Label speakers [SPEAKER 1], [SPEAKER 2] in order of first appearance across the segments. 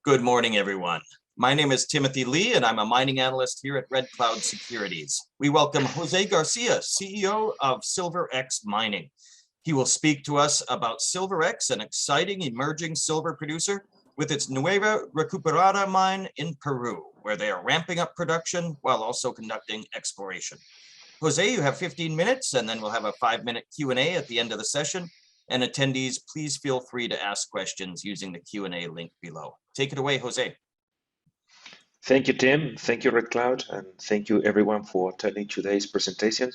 [SPEAKER 1] Good morning, everyone. My name is Timothy Lee, and I'm a mining analyst here at Red Cloud Securities. We welcome Jose Garcia, CEO of SilverX Mining. He will speak to us about SilverX, an exciting emerging silver producer with its Nueva Recuperada mine in Peru, where they are ramping up production while also conducting exploration. Jose, you have 15 minutes, and then we'll have a 5-minute Q&A at the end of the session. And attendees, please feel free to ask questions using the Q&A link below. Take it away, Jose.
[SPEAKER 2] Thank you, Tim. Thank you, Red Cloud, and thank you everyone for attending today's presentation.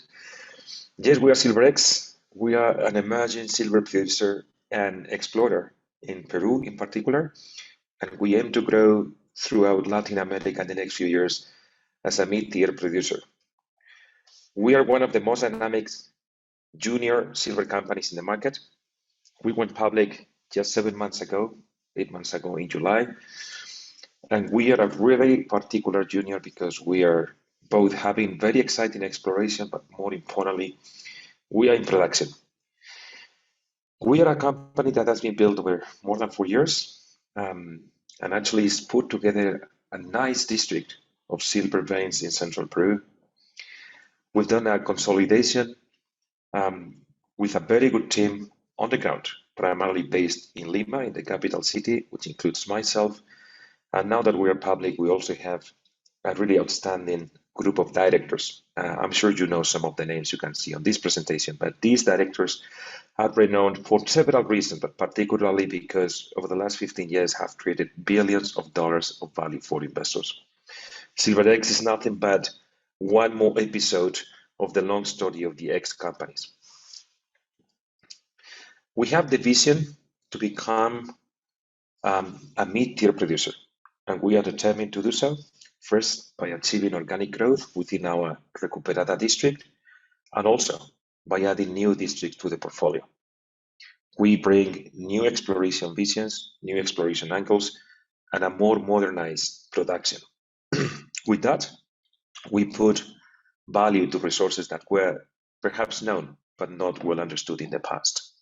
[SPEAKER 2] Yes, we are SilverX. We are an emerging silver producer and explorer in Peru in particular, and we aim to grow throughout Latin America in the next few years as a mid-tier producer. We are one of the most dynamic junior silver companies in the market. We went public just 8 months ago in July. And we are a really particular junior because we are both having very exciting exploration, but more importantly, we are in production. We are a company that has been built over more than 4 years and actually has put together a nice district of silver veins in central Peru. We've done a consolidation with a very good team on the ground, primarily based in Lima, in the capital city, which includes myself. And now that we are public, we also have a really outstanding group of directors. I'm sure you know some of the names you can see on this presentation, but these directors are renowned for several reasons, but particularly because over the last 15 years have created billions of dollars of value for investors. SilverX is nothing but one more episode of the long story of the X companies. We have the vision to become a mid-tier producer, and we are determined to do so, first by achieving organic growth within our Recuperada district, and also by adding new districts to the portfolio. We bring new exploration visions, new exploration angles, and a more modernized production. With that, we put value to resources that were perhaps known, but not well understood in the past.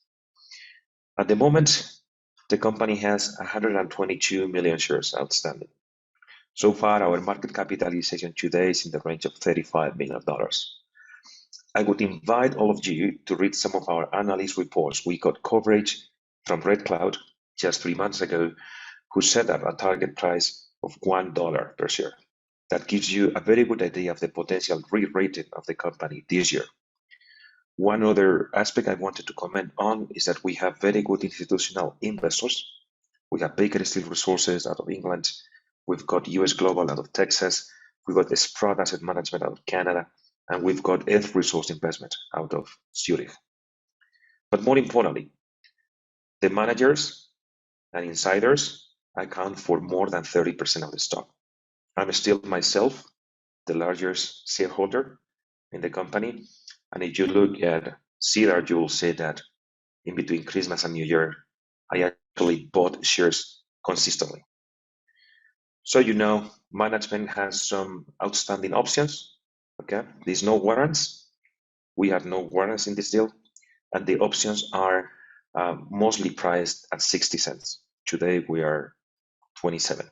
[SPEAKER 2] At the moment, the company has 122 million shares outstanding. So far, our market capitalization today is in the range of $35 million. I would invite all of you to read some of our analyst reports. We got coverage from Red Cloud just 3 months ago, who set up a target price of $1 per share. That gives you a very good idea of the potential re-rating of the company this year. One other aspect I wanted to comment on is that we have very good institutional investors. We have Baker Steel Resources out of England. We've got US Global out of Texas. We've got Sprott Asset Management out of Canada. And we've got Earth Resource Investment out of Zurich. But more importantly, the managers and insiders account for more than 30% of the stock. I'm still myself the largest shareholder in the company. And if you look at CEDAR, you will see that in between Christmas and New Year, I actually bought shares consistently. So you know, management has some outstanding options. Okay, there's no warrants. We have no warrants in this deal, and the options are mostly priced at 60 cents. Today we are 27.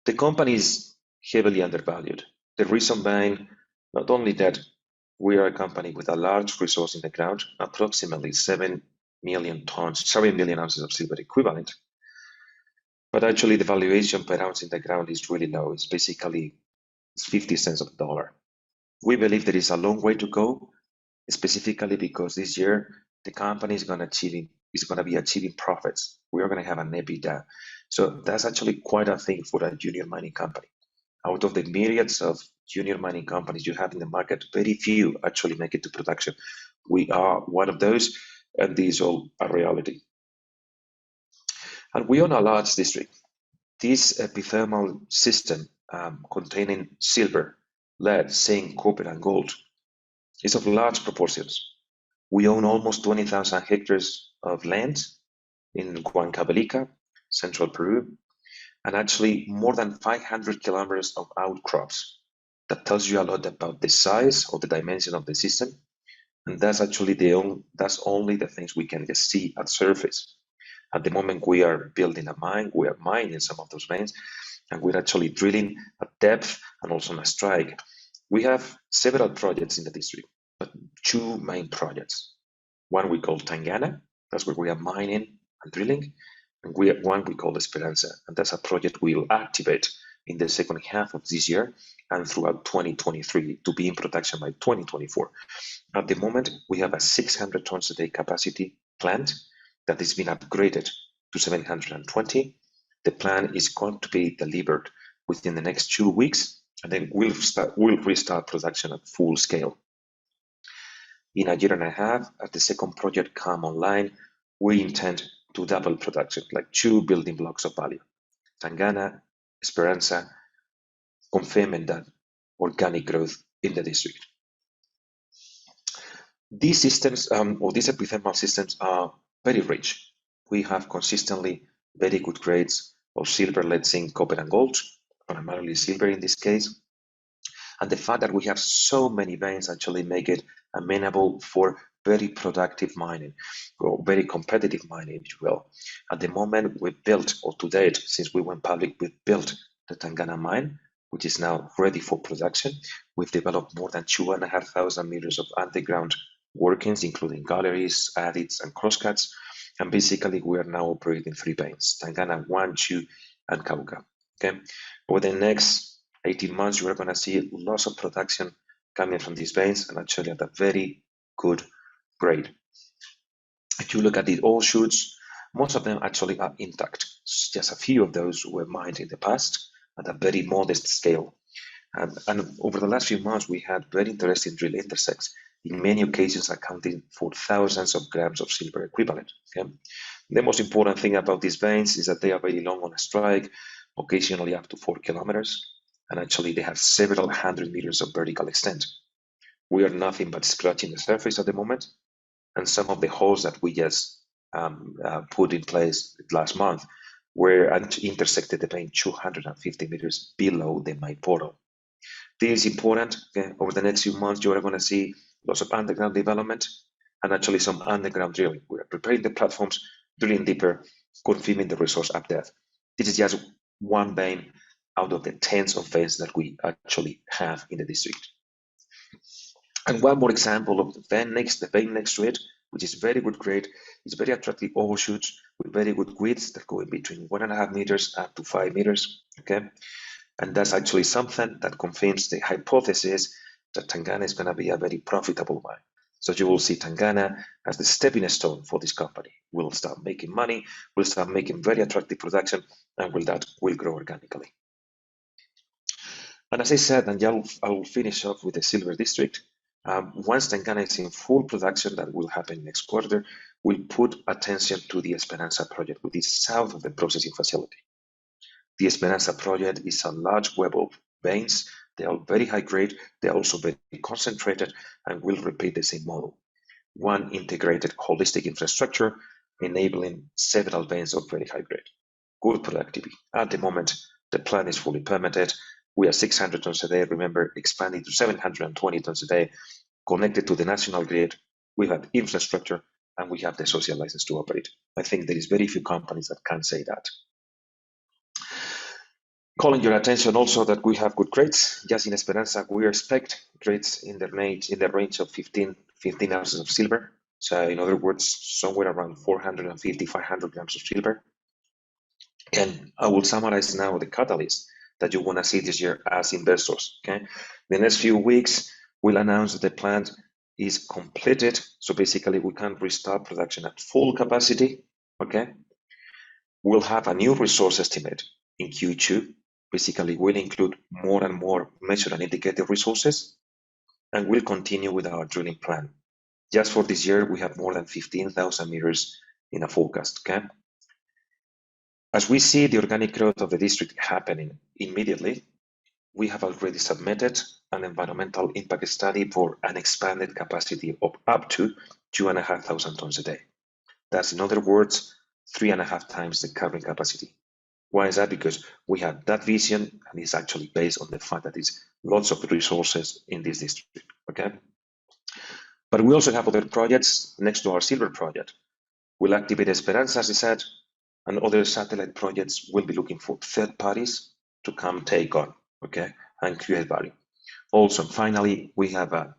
[SPEAKER 2] The company is heavily undervalued. The reason being not only that we are a company with a large resource in the ground, approximately 7 million ounces of silver equivalent, but actually the valuation per ounce in the ground is really low. It's basically 50 cents of the dollar. We believe there is a long way to go, specifically because this year the company is going to be achieving profits. We are going to have an EBITDA. So that's actually quite a thing for a junior mining company. Out of the myriads of junior mining companies you have in the market, very few actually make it to production. We are one of those, and this is all a reality. And we own a large district. This epithermal system containing silver, lead, zinc, copper, and gold is of large proportions. We own almost 20,000 hectares of land in Huancavelica, central Peru, and actually more than 500 kilometers of outcrops. That tells you a lot about the size or the dimension of the system, and that's actually that's only the things we can just see at surface. At the moment, we are building a mine, we are mining some of those veins, and we're actually drilling at depth and also on a strike. We have several projects in the district, but two main projects. One we call Tangana, that's where we are mining and drilling, and one we call Esperanza, and that's a project we'll activate in the second half of this year and throughout 2023 to be in production by 2024. At the moment, we have a 600 tons a day capacity plant that has been upgraded to 720. The plan is going to be delivered within the next 2 weeks, and then we'll restart production at full scale. In a year and a half, as the second project come online, we intend to double production, like two building blocks of value. Tangana, Esperanza, confirming that organic growth in the district. These systems, or these epithermal systems, are very rich. We have consistently very good grades of silver, lead, zinc, copper, and gold, primarily silver in this case. And the fact that we have so many veins actually make it amenable for very productive mining, or very competitive mining, if you will. At the moment, we built, or to date, since we went public, we've built the Tangana mine, which is now ready for production. We've developed more than 2,500 meters of underground workings, including galleries, adits, and crosscuts. And basically, we are now operating 3 veins, Tangana 1, 2, and Cauca. Okay. Over the next 18 months, you are going to see lots of production coming from these veins, and actually at a very good grade. If you look at the ore shoots, most of them actually are intact. Just a few of those were mined in the past at a very modest scale. And over the last few months, we had very interesting drill intersects, in many occasions accounting for thousands of grams of silver equivalent. Okay? The most important thing about these veins is that they are very long on a strike, occasionally up to 4 kilometers, and actually they have several hundred meters of vertical extent. We are nothing but scratching the surface at the moment, and some of the holes that we just put in place last month were intersected the vein 250 meters below the mine portal. This is important. Okay? Over the next few months, you are going to see lots of underground development and actually some underground drilling. We are preparing the platforms, drilling deeper, confirming the resource at depth. This is just one vein out of the tens of veins that we actually have in the district. And one more example of the vein next to it, which is very good grade, is very attractive ore shoots with very good widths that go in between 1.5 meters up to 5 meters. Okay. And that's actually something that confirms the hypothesis that Tangana is going to be a very profitable mine. So you will see Tangana as the stepping stone for this company. We'll start making money, we'll start making very attractive production, and that will grow organically. And as I said, and I will finish off with the silver district. Once Tangana is in full production, that will happen next quarter, we'll put attention to the Esperanza project, which is south of the processing facility. The Esperanza project is a large web of veins. They are very high grade. They are also very concentrated, and will repeat the same model. One integrated holistic infrastructure enabling several veins of very high grade. Good productivity. At the moment, the plant is fully permitted. We are 600 tons a day, remember, expanding to 720 tons a day, connected to the national grid. We have infrastructure, and we have the social license to operate. I think there is very few companies that can say that. Calling your attention also that we have good grades. Just in Esperanza, we expect grades in the range of 15 ounces of silver. So in other words, somewhere around 450, 500 grams of silver. And I will summarize now the catalyst that you want to see this year as investors. Okay, the next few weeks we'll announce that the plant is completed. So basically, we can restart production at full capacity. Okay, we'll have a new resource estimate in Q2. Basically, we'll include more and more measured and indicated resources, and we'll continue with our drilling plan. Just for this year, we have more than 15,000 meters in a forecast. Okay. As we see the organic growth of the district happening immediately, we have already submitted an environmental impact study for an expanded capacity of up to 2,500 tons a day. That's, in other words, 3.5 times the current capacity. Why is that? Because we have that vision, and it's actually based on the fact that there's lots of resources in this district. Okay. But we also have other projects next to our silver project. We'll activate Esperanza, as I said, and other satellite projects will be looking for third parties to come take on, okay, and create value. Also, finally, we have a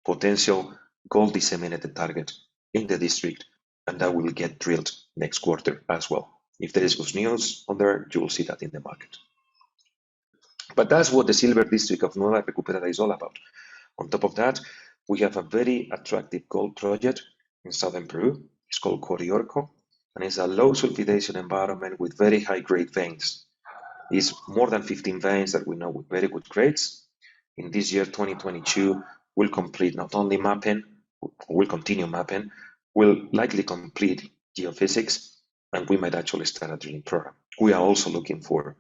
[SPEAKER 2] potential gold disseminated target in the district, and that will get drilled next quarter as well. If there is good news on there, you will see that in the market. But that's what the silver district of Nueva Recuperada is all about. On top of that, we have a very attractive gold project in southern Peru. It's called Corioco, and it's a low sulfidation environment with very high grade veins. It's more than 15 veins that we know with very good grades. In this year, 2022, we'll complete not only mapping, we'll continue mapping, we'll likely complete geophysics, and we might actually start a drilling program. We are also looking for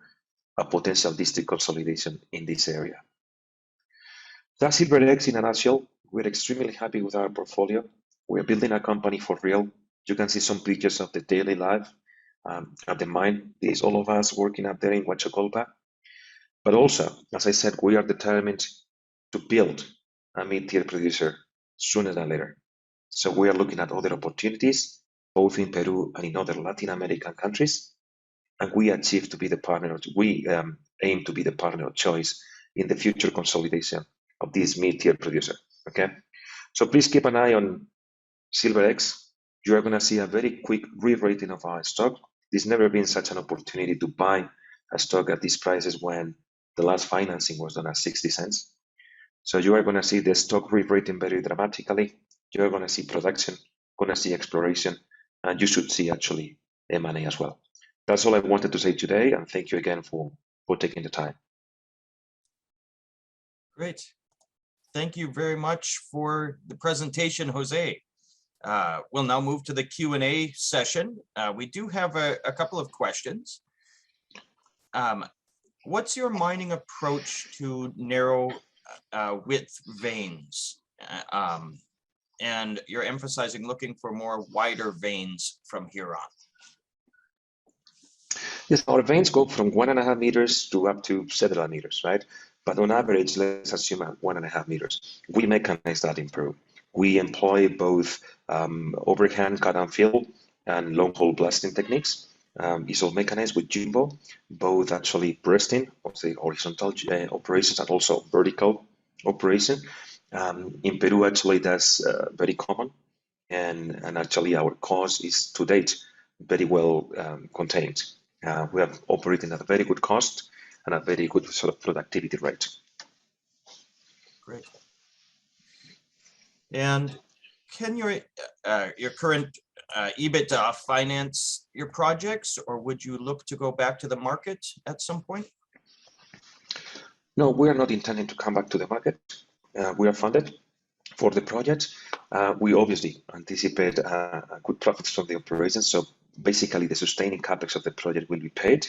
[SPEAKER 2] a potential district consolidation in this area. That's SilverX in a nutshell. We're extremely happy with our portfolio. We're building a company for real. You can see some pictures of the daily life at the mine. There's all of us working up there in Huachocolpa. But also, as I said, we are determined to build a mid-tier producer sooner than later. So we are looking at other opportunities, both in Peru and in other Latin American countries. And we aim to be the partner of choice in the future consolidation of this mid-tier producer. Okay, so please keep an eye on SilverX. You are going to see a very quick re-rating of our stock. There's never been such an opportunity to buy a stock at these prices when the last financing was done at 60 cents. So you are going to see the stock re-rating very dramatically. You are going to see production, going to see exploration, and you should see actually M&A as well. That's all I wanted to say today, and thank you again for taking the time.
[SPEAKER 1] Great. Thank you very much for the presentation, Jose. We'll now move to the Q&A session. We do have a couple of questions. What's your mining approach to narrow width veins? And you're emphasizing looking for more wider veins from here on.
[SPEAKER 2] Yes, our veins go from 1.5 meters to up to several meters, right? But on average, let's assume at 1.5 meters. We mechanize that in Peru. We employ both overhand cut and fill and long hole blasting techniques. It's all mechanized with jumbo, both actually bursting, or say horizontal operations, and also vertical operation. In Peru, actually, that's very common, and actually our cost is to date very well contained. We are operating at a very good cost and a very good sort of productivity rate.
[SPEAKER 1] Great. And can your current EBITDA finance your projects, or would you look to go back to the market at some point?
[SPEAKER 2] No, we are not intending to come back to the market. We are funded for the project. We obviously anticipate good profits from the operations. So basically, the sustaining capex of the project will be paid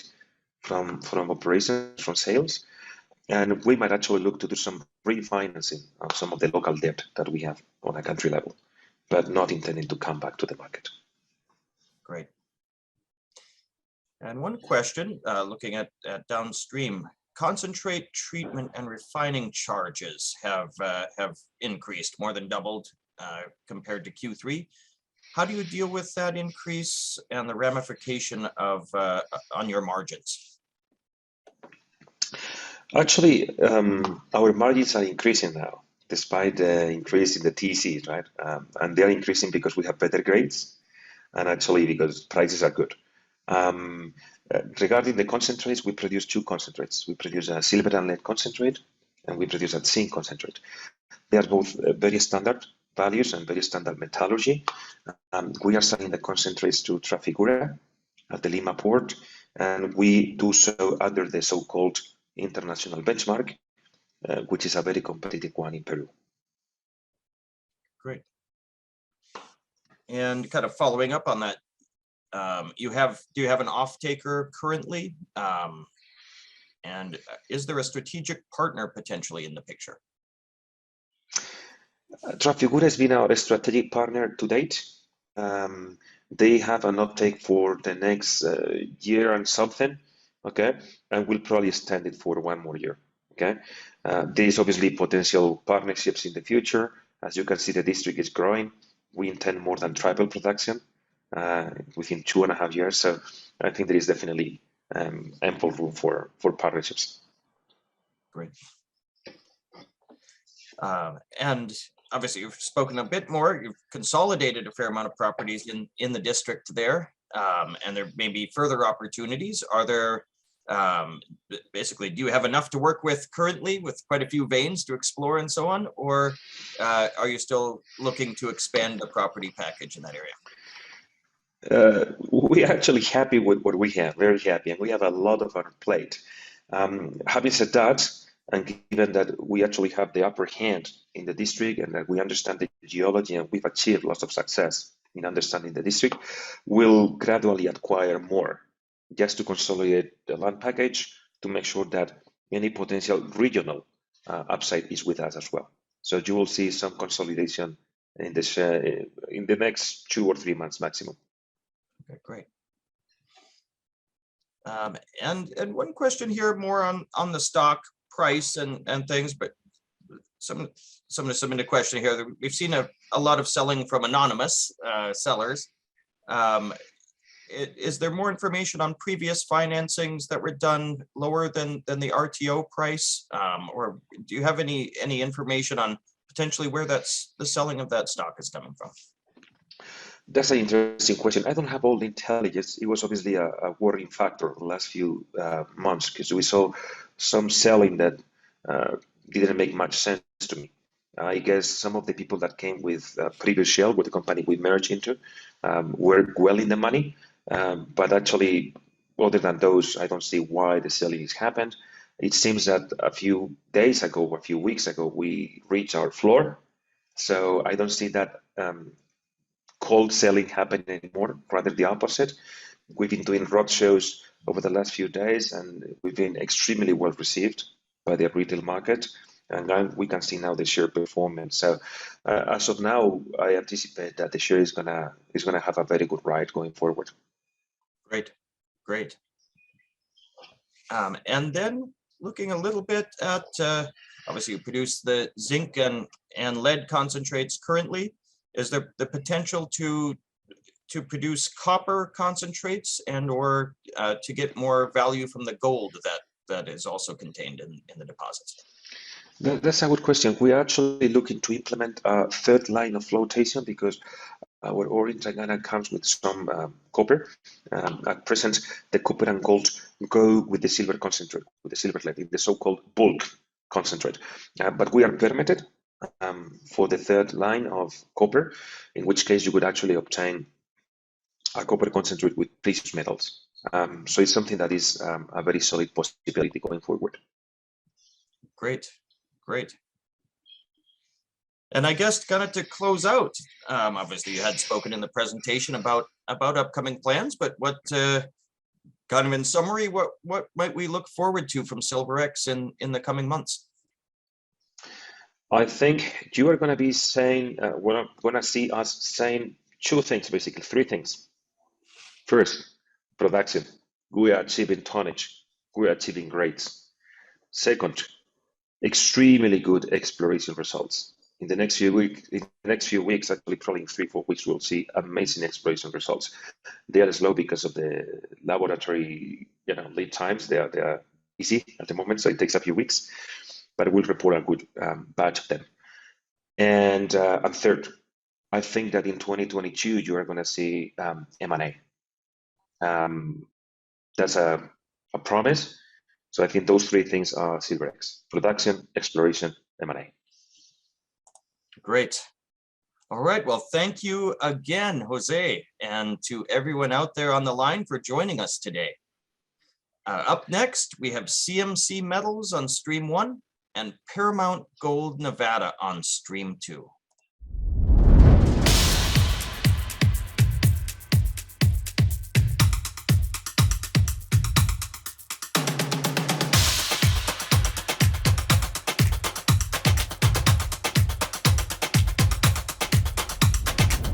[SPEAKER 2] from operations, from sales. And we might actually look to do some refinancing of some of the local debt that we have on a country level, but not intending to come back to the market.
[SPEAKER 1] Great. And one question, looking at downstream, concentrate treatment and refining charges have increased, more than doubled compared to Q3. How do you deal with that increase and the ramification of on your margins?
[SPEAKER 2] Actually, our margins are increasing now, despite the increase in the TCs, right? And they're increasing because we have better grades, and actually because prices are good. Regarding the concentrates, we produce two concentrates. We produce a silver and lead concentrate, and we produce a zinc concentrate. They are both very standard values and very standard metallurgy. We are selling the concentrates to Trafigura at the Lima port, and we do so under the so-called international benchmark, which is a very competitive one in Peru.
[SPEAKER 1] Great. And kind of following up on that, do you have an off-taker currently? And is there a strategic partner potentially in the picture?
[SPEAKER 2] Trafigura has been our strategic partner to date. They have an uptake for the next year and something, okay? And we'll probably extend it for one more year, okay? There's obviously potential partnerships in the future. As you can see, the district is growing. We intend more than triple production. within 2.5 years. So I think there is definitely ample room for partnerships.
[SPEAKER 1] Great. And obviously you've spoken a bit more, you've consolidated a fair amount of properties in the district there, and there may be further opportunities. Are there, basically, do you have enough to work with currently with quite a few veins to explore and so on? Or are you still looking to expand the property package in that area?
[SPEAKER 2] We're actually happy with what we have, very happy, and we have a lot on our plate. Having said that, and given that we actually have the upper hand in the district and that we understand the geology and we've achieved lots of success in understanding the district, we'll gradually acquire more just to consolidate the land package to make sure that any potential regional upside is with us as well. So you will see some consolidation in the next 2 or 3 months maximum.
[SPEAKER 1] Okay, great. And one question here more on the stock price and things, but some of the question here. We've seen a lot of selling from anonymous sellers. Is there more information on previous financings that were done lower than the RTO price? Or do you have any information on potentially where the selling of that stock is coming from?
[SPEAKER 2] That's an interesting question. I don't have all the intelligence. It was obviously a worrying factor the last few months because we saw some selling that didn't make much sense to me. I guess some of the people that came with previous shell, with the company we merged into, were well in the money. But actually, other than those, I don't see why the selling has happened. It seems that a few days ago, or a few weeks ago, we reached our floor. So I don't see that cold selling happening anymore, rather the opposite. We've been doing road shows over the last few days, and we've been extremely well received by the retail market. And now we can see now the share performance. So as of now, I anticipate that the share is gonna have a very good ride going forward.
[SPEAKER 1] Great, great. And then looking a little bit at, obviously you produce the zinc and lead concentrates currently. Is there the potential to produce copper concentrates and or to get more value from the gold that is also contained in the deposits?
[SPEAKER 2] That's a good question. We are actually looking to implement a third line of flotation because our ore in Tagana comes with some copper. At present, the copper and gold go with the silver concentrate, with the silver lead, the so-called bulk concentrate. But we are permitted for the third line of copper, in which case you could actually obtain a copper concentrate with precious metals. So it's something that is a very solid possibility going forward.
[SPEAKER 1] Great, great. And I guess kind of to close out, obviously you had spoken in the presentation about upcoming plans, but what kind of in summary, what might we look forward to from SilverX in the coming months?
[SPEAKER 2] I think you are going to be saying, we're going to see us saying two things, basically, three things. First, production. We are achieving tonnage. We are achieving grades. Second, extremely good exploration results. In the next few weeks, actually probably in 3-4 weeks, we'll see amazing exploration results. They are slow because of the laboratory, lead times. They are easy at the moment, so it takes a few weeks. But we'll report a good batch of them. And third, I think that in 2022, you are going to see M&A. That's a promise. So I think those three things are SilverX: production, exploration, M&A.
[SPEAKER 1] Great. All right. Well, thank you again, Jose, and to everyone out there on the line for joining us today. Up next, we have CMC Metals on Stream 1 and Paramount Gold Nevada on Stream 2.